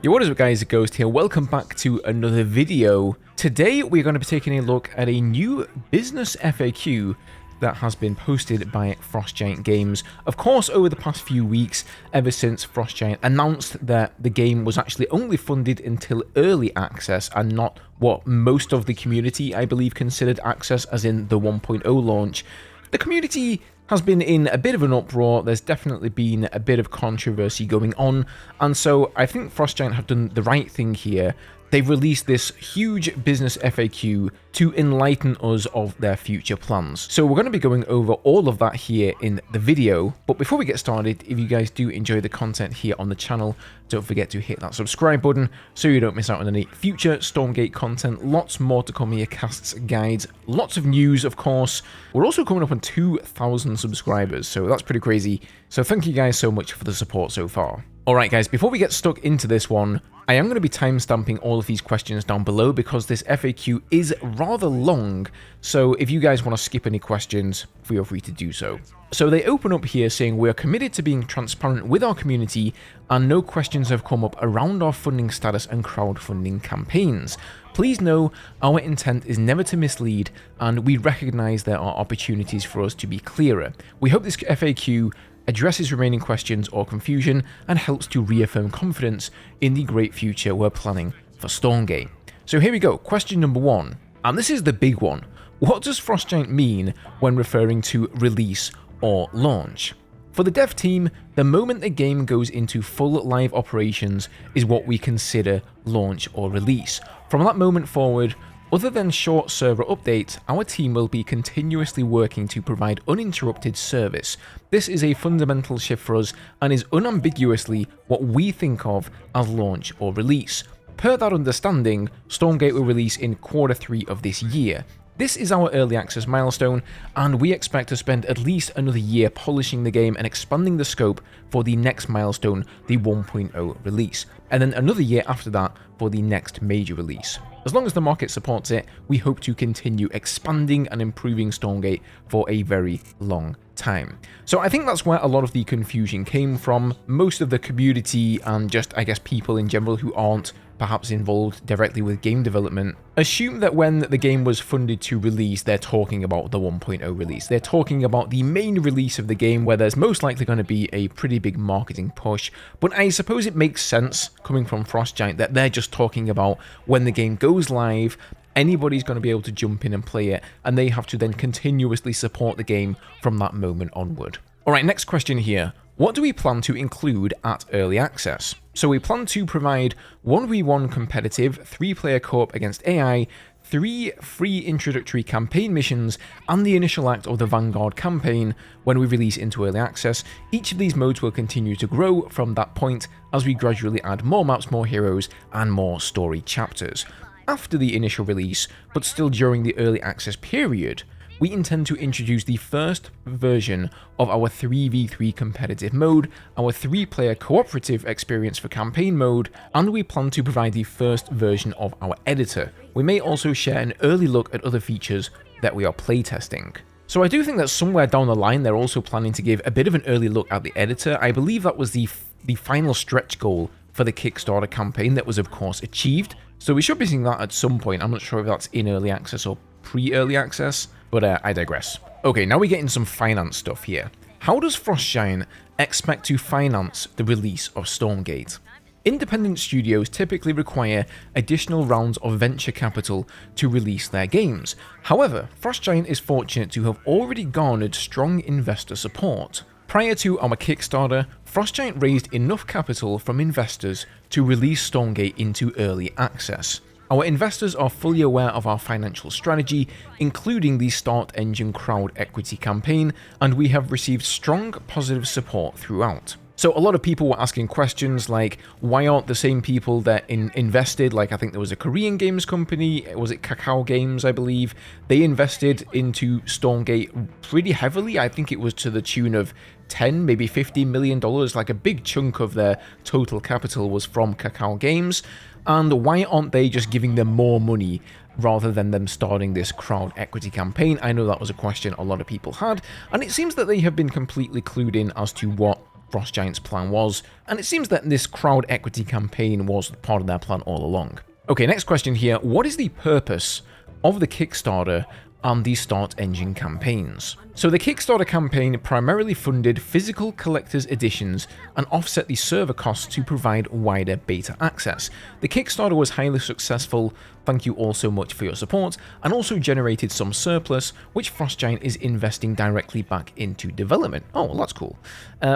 Yo, what is up guys, Ghost here, welcome back to another video. Today we're going to be taking a look at a new business FAQ that has been posted by Frost Giant Games. Of course, over the past few weeks, ever since Frost Giant announced that the game was actually only funded until early access and not what most of the community, I believe, considered access, as in the 1.0 launch, the community has been in a bit of an uproar. There's definitely been a bit of controversy going on, and so I think Frost Giant have done the right thing here. They've released this huge business FAQ to enlighten us of their future plans. So we're going to be going over all of that here in the video. But before we get started, if you guys do enjoy the content here on the channel, don't forget to hit that subscribe button so you don't miss out on any future Stormgate content. Lots more to come here, casts, guides, lots of news, of course. We're also coming up on 2,000 subscribers, so that's pretty crazy. So thank you guys so much for the support so far. Alright guys, before we get stuck into this one, I am going to be timestamping all of these questions down below because this FAQ is rather long, so if you guys want to skip any questions, feel free to do so. So they open up here saying, "We are committed to being transparent with our community and no questions have come up around our funding status and crowdfunding campaigns. Please know our intent is never to mislead and we recognise there are opportunities for us to be clearer. We hope this FAQ addresses remaining questions or confusion and helps to reaffirm confidence in the great future we're planning for Stormgate." So here we go, question number one, and this is the big one. What does Frost Giant mean when referring to release or launch? For the dev team, the moment the game goes into full live operations is what we consider launch or release. From that moment forward, other than short server updates, our team will be continuously working to provide uninterrupted service. This is a fundamental shift for us and is unambiguously what we think of as launch or release. Per that understanding, Stormgate will release in Q3 of this year. This is our early access milestone, and we expect to spend at least another year polishing the game and expanding the scope for the next milestone, the 1.0 release, and then another year after that for the next major release. As long as the market supports it, we hope to continue expanding and improving Stormgate for a very long time. So I think that's where a lot of the confusion came from. Most of the community and just, I guess, people in general who aren't perhaps involved directly with game development assume that when the game was funded to release, they're talking about the 1.0 release. They're talking about the main release of the game where there's most likely going to be a pretty big marketing push. But I suppose it makes sense coming from Frost Giant that they're just talking about when the game goes live, anybody's going to be able to jump in and play it, and they have to then continuously support the game from that moment onward. Alright, next question here. What do we plan to include at early access? So we plan to provide 1v1 competitive 3-player co-op against AI, 3 free introductory campaign missions, and the initial act of the Vanguard campaign when we release into early access. Each of these modes will continue to grow from that point as we gradually add more maps, more heroes, and more story chapters. After the initial release, but still during the early access period, we intend to introduce the first version of our 3v3 competitive mode, our 3-player cooperative experience for campaign mode, and we plan to provide the first version of our editor. We may also share an early look at other features that we are playtesting. So I do think that somewhere down the line they're also planning to give a bit of an early look at the editor. I believe that was the final stretch goal for the Kickstarter campaign that was of course achieved. So we should be seeing that at some point. I'm not sure if that's in early access or pre-early access, but I digress. Okay, now we get into some finance stuff here. How does Frost Giant expect to finance the release of Stormgate? Independent studios typically require additional rounds of venture capital to release their games. However, Frost Giant is fortunate to have already garnered strong investor support. Prior to our Kickstarter, Frost Giant raised enough capital from investors to release Stormgate into early access. Our investors are fully aware of our financial strategy, including the StartEngine crowd equity campaign, and we have received strong positive support throughout. So a lot of people were asking questions like, why aren't the same people that invested, like I think there was a Korean games company, was it Kakao Games, I believe, they invested into Stormgate pretty heavily. I think it was to the tune of 10, maybe $50 million, like a big chunk of their total capital was from Kakao Games. And why aren't they just giving them more money rather than them starting this crowd equity campaign? I know that was a question a lot of people had, and it seems that they have been completely clued in as to what Frost Giant's plan was, and it seems that this crowd equity campaign was part of their plan all along. Okay, next question here. What is the purpose of the Kickstarter and the StartEngine campaigns? So the Kickstarter campaign primarily funded physical collector's editions and offset the server costs to provide wider beta access. The Kickstarter was highly successful, thank you all so much for your support, and also generated some surplus, which Frost Giant is investing directly back into development. Oh, well, that's cool.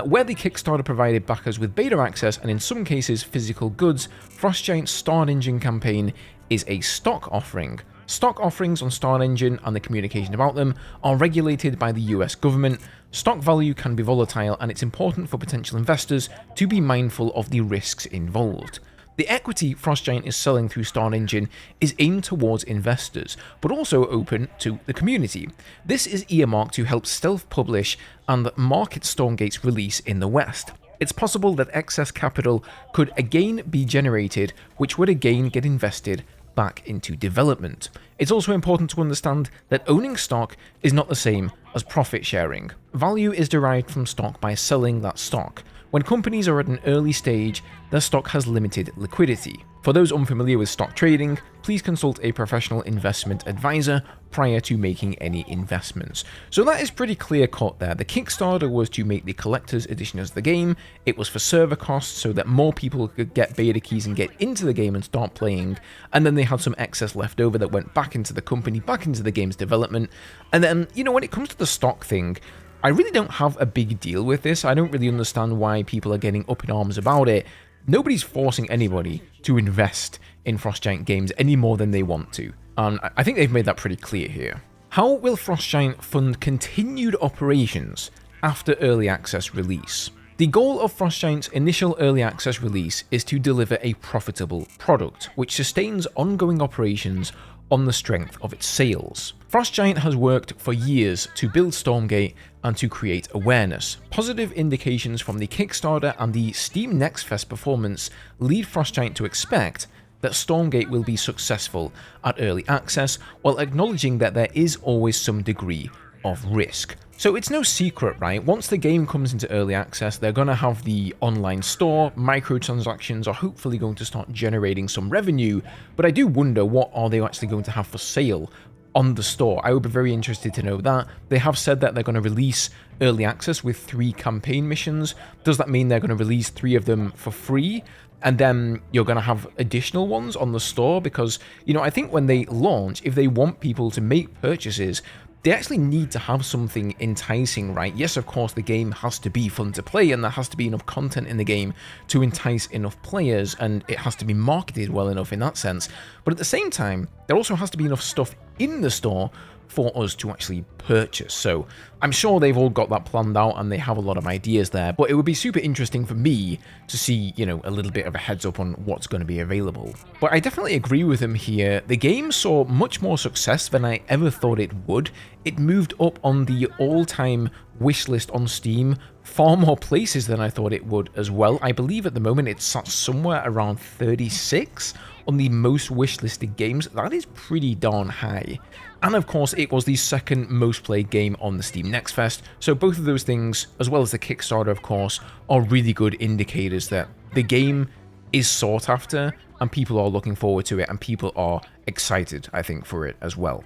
Where the Kickstarter provided backers with beta access and in some cases physical goods, Frost Giant's StartEngine campaign is a stock offering. Stock offerings on StartEngine and the communication about them are regulated by the US government. Stock value can be volatile, and it's important for potential investors to be mindful of the risks involved. The equity Frost Giant is selling through StartEngine is aimed towards investors, but also open to the community. This is earmarked to help self-publish and market Stormgate's release in the West. It's possible that excess capital could again be generated, which would again get invested back into development. It's also important to understand that owning stock is not the same as profit sharing. Value is derived from stock by selling that stock. When companies are at an early stage, their stock has limited liquidity. For those unfamiliar with stock trading, please consult a professional investment advisor prior to making any investments. So that is pretty clear cut there. The Kickstarter was to make the collector's edition of the game. It was for server costs so that more people could get beta keys and get into the game and start playing. And then they had some excess left over that went back into the company, back into the game's development. And then, when it comes to the stock thing, I really don't have a big deal with this. I don't really understand why people are getting up in arms about it. Nobody's forcing anybody to invest in Frost Giant games any more than they want to, and I think they've made that pretty clear here. How will Frost Giant fund continued operations after early access release? The goal of Frost Giant's initial early access release is to deliver a profitable product, which sustains ongoing operations on the strength of its sales. Frost Giant has worked for years to build Stormgate and to create awareness. Positive indications from the Kickstarter and the Steam Next Fest performance lead Frost Giant to expect that Stormgate will be successful at early access, while acknowledging that there is always some degree of risk. So it's no secret, right? Once the game comes into early access, they're going to have the online store, microtransactions are hopefully going to start generating some revenue, but I do wonder what are they actually going to have for sale on the store. I would be very interested to know that. They have said that they're going to release early access with 3 campaign missions. Does that mean they're going to release 3 of them for free? And then you're going to have additional ones on the store? Because, I think when they launch, if they want people to make purchases, they actually need to have something enticing, right? Yes, of course, the game has to be fun to play, and there has to be enough content in the game to entice enough players, and it has to be marketed well enough in that sense. But at the same time, there also has to be enough stuff in the store for us to actually purchase. So I'm sure they've all got that planned out and they have a lot of ideas there, but it would be super interesting for me to see, a little bit of a heads up on what's going to be available. But I definitely agree with him here. The game saw much more success than I ever thought it would. It moved up on the all-time wish list on Steam far more places than I thought it would as well. I believe at the moment it's sat somewhere around 36 on the most wishlisted games. That is pretty darn high. And of course, it was the second most played game on the Steam Next Fest, so both of those things, as well as the Kickstarter of course, are really good indicators that the game is sought after and people are looking forward to it and people are excited, I think, for it as well.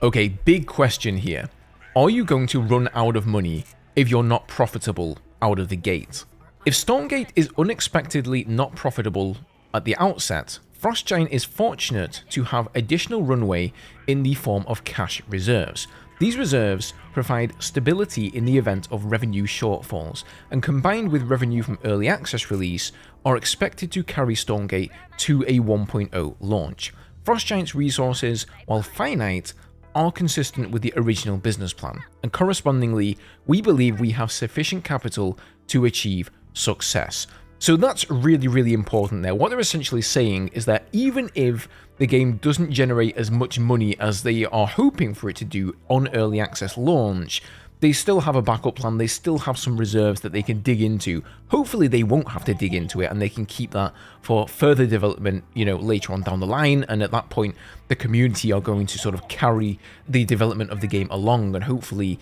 Okay, big question here. Are you going to run out of money if you're not profitable out of the gate? If Stormgate is unexpectedly not profitable at the outset, Frost Giant is fortunate to have additional runway in the form of cash reserves. These reserves provide stability in the event of revenue shortfalls, and combined with revenue from early access release, are expected to carry Stormgate to a 1.0 launch. Frost Giant's resources, while finite, are consistent with the original business plan, and correspondingly, we believe we have sufficient capital to achieve success. So that's really, really important there. What they're essentially saying is that even if the game doesn't generate as much money as they are hoping for it to do on early access launch, they still have a backup plan, they still have some reserves that they can dig into. Hopefully they won't have to dig into it and they can keep that for further development, later on down the line, and at that point the community are going to sort of carry the development of the game along, and hopefully,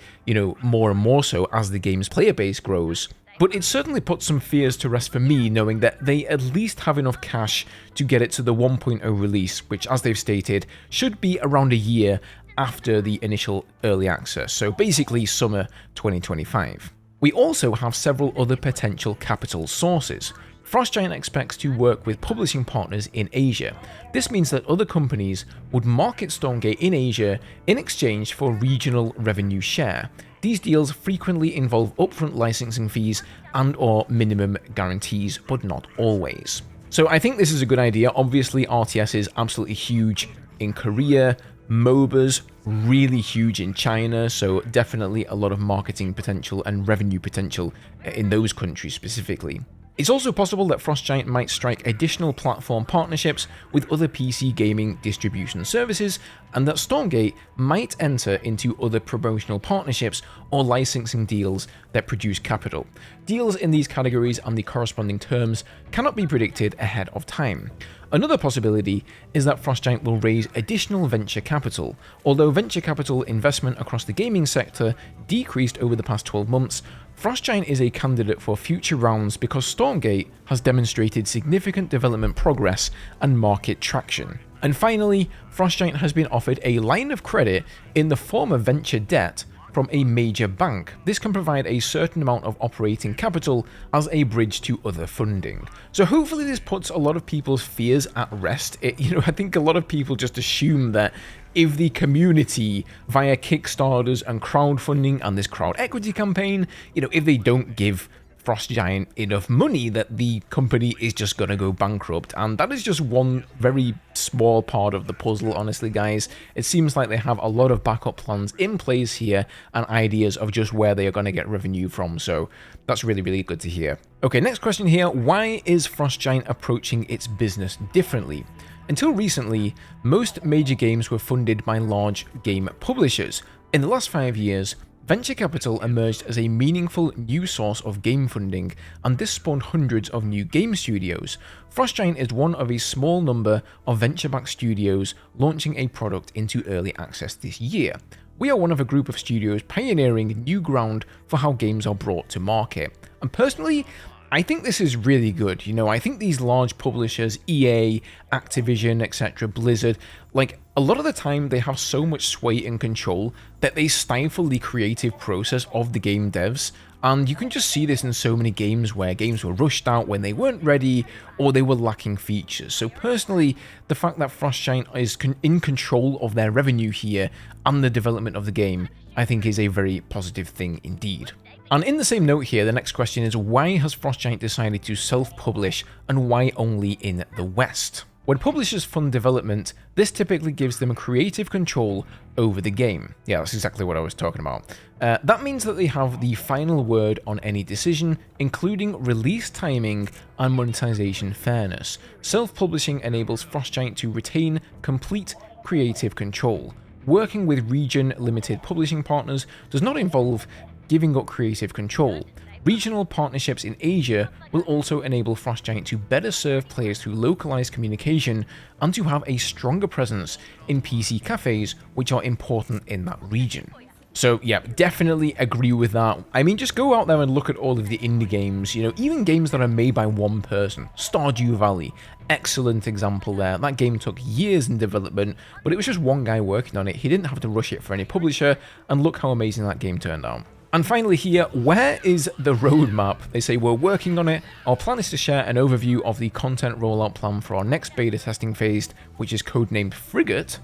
more and more so as the game's player base grows, But it certainly puts some fears to rest for me, knowing that they at least have enough cash to get it to the 1.0 release, which, as they've stated, should be around a year after the initial early access, so basically summer 2025. We also have several other potential capital sources. Frostgiant expects to work with publishing partners in Asia. This means that other companies would market Stormgate in Asia in exchange for regional revenue share. These deals frequently involve upfront licensing fees and/or minimum guarantees, but not always. So I think this is a good idea. Obviously, RTS is absolutely huge in Korea. MOBAs, really huge in China, so definitely a lot of marketing potential and revenue potential in those countries specifically. It's also possible that Frostgiant might strike additional platform partnerships with other PC gaming distribution services, and that Stormgate might enter into other promotional partnerships or licensing deals that produce capital. Deals in these categories and the corresponding terms cannot be predicted ahead of time. Another possibility is that Frostgiant will raise additional venture capital. Although venture capital investment across the gaming sector decreased over the past 12 months, Frostgiant is a candidate for future rounds because Stormgate has demonstrated significant development progress and market traction. And finally, Frostgiant has been offered a line of credit in the form of venture debt from a major bank. This can provide a certain amount of operating capital as a bridge to other funding. So hopefully this puts a lot of people's fears at rest. I think a lot of people just assume that if the community via Kickstarters and crowdfunding and this crowd equity campaign, if they don't give Frostgiant enough money, that the company is just going to go bankrupt. And that is just one very small part of the puzzle, honestly, guys. It seems like they have a lot of backup plans in place here and ideas of just where they are going to get revenue from. So that's really, really good to hear. Okay, next question here. Why is Frostgiant approaching its business differently? Until recently, most major games were funded by large game publishers. In the last 5 years, venture capital emerged as a meaningful new source of game funding, and this spawned hundreds of new game studios. Frostgiant is one of a small number of venture-backed studios launching a product into early access this year. We are one of a group of studios pioneering new ground for how games are brought to market. And personally, I think this is really good. I think these large publishers, EA, Activision, etc., Blizzard, a lot of the time they have so much sway and control that they stifle the creative process of the game devs. And you can just see this in so many games where games were rushed out when they weren't ready or they were lacking features. So personally, the fact that Frostgiant is in control of their revenue here and the development of the game, I think is a very positive thing indeed. And in the same note here, the next question is, why has Frostgiant decided to self-publish and why only in the West? When publishers fund development, this typically gives them creative control over the game. Yeah, that's exactly what I was talking about. That means that they have the final word on any decision, including release timing and monetization fairness. Self-publishing enables Frostgiant to retain complete creative control. Working with region-limited publishing partners does not involve giving up creative control. Regional partnerships in Asia will also enable Frostgiant to better serve players through localized communication and to have a stronger presence in PC cafes, which are important in that region. So yeah, definitely agree with that. I mean, just go out there and look at all of the indie games, even games that are made by one person. Stardew Valley, excellent example there. That game took years in development, but it was just one guy working on it. He didn't have to rush it for any publisher, and look how amazing that game turned out. And finally here, where is the roadmap? They say we're working on it. Our plan is to share an overview of the content rollout plan for our next beta testing phase, which is codenamed Frigate,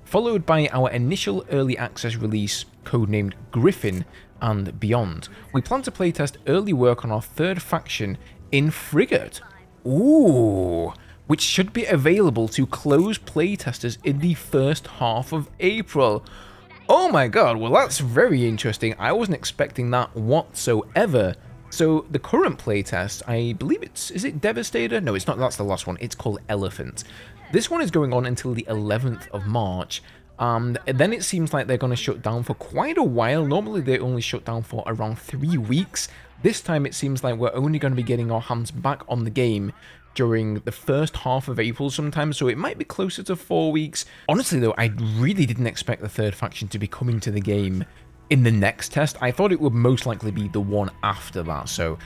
followed by our initial early access release, codenamed Griffin, and beyond. We plan to playtest early work on our third faction in Frigate. Ooh, which should be available to closed playtesters in the first half of April. Oh my god, well that's very interesting. I wasn't expecting that whatsoever. So the current playtest, I believe is it Devastator? No, it's not, that's the last one. It's called Elephant. This one is going on until the 11th of March. Then it seems like they're going to shut down for quite a while. Normally they only shut down for around 3 weeks. This time it seems like we're only going to be getting our hands back on the game during the first half of April sometime, so it might be closer to 4 weeks. Honestly though, I really didn't expect the third faction to be coming to the game in the next test. I thought it would most likely be the one after that, so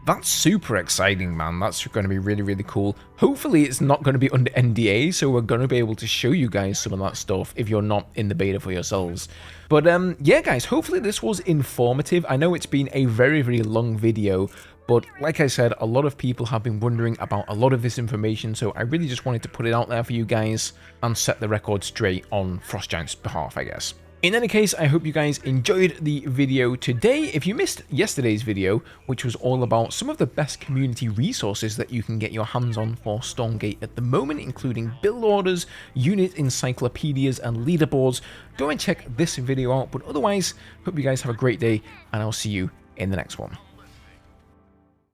That's super exciting, man. That's going to be really, really cool. Hopefully, it's not going to be under NDA, so we're going to be able to show you guys some of that stuff if you're not in the beta for yourselves. But yeah, guys, hopefully this was informative. I know it's been a very, very long video, but like I said, a lot of people have been wondering about a lot of this information, so I really just wanted to put it out there for you guys and set the record straight on Frostgiant's behalf, I guess. In any case, I hope you guys enjoyed the video today. If you missed yesterday's video, which was all about some of the best community resources that you can get your hands on for Stormgate at the moment, including build orders, unit encyclopedias, and leaderboards, go and check this video out. But otherwise, hope you guys have a great day, and I'll see you in the next one.